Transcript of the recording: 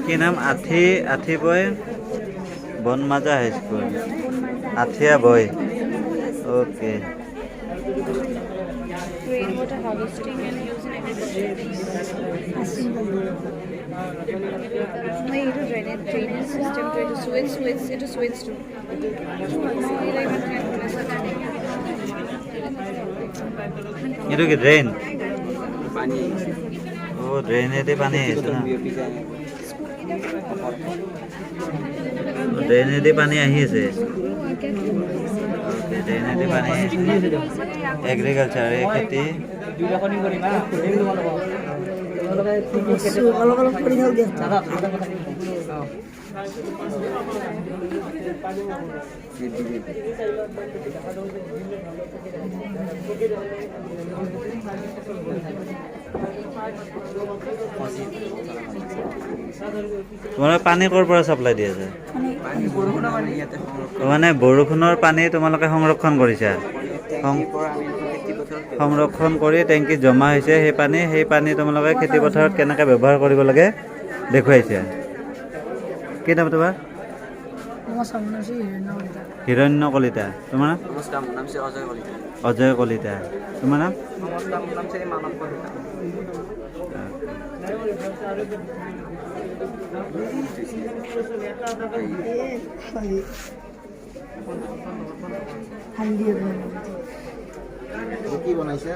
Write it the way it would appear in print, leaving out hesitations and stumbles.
কি নাম আঠি বয় বনমাজা হাই স্কুল আঠিয়া বয় okay Rainwater harvesting and use in agriculture. No, it is drainage system to it is sewage too. এইটো কি ড্ৰেইন ড্ৰেইনেদি পানী আহিছে না ড্ৰেইনেদি পানী আহি আছে ড্ৰেইনেদি পানী এগ্ৰিকালচাৰ এই খেতি তোমালোকে পানী ক'ৰ পৰা চাপ্লাই দি আছে মানে বৰষুণৰ পানী তোমালোকে সংৰক্ষণ কৰিছা সংৰক্ষণ কৰি টেংকিত জমা হৈছে সেই পানী তোমালোকে খেতি পথাৰত কেনেকৈ ব্যৱহাৰ কৰিব লাগে দেখুৱাইছে কি নাম তোমাৰ হিৰণ্য কলিতা তোমাৰ নাম অজয় কলিতা তোমাৰ নাম কি বনাইছে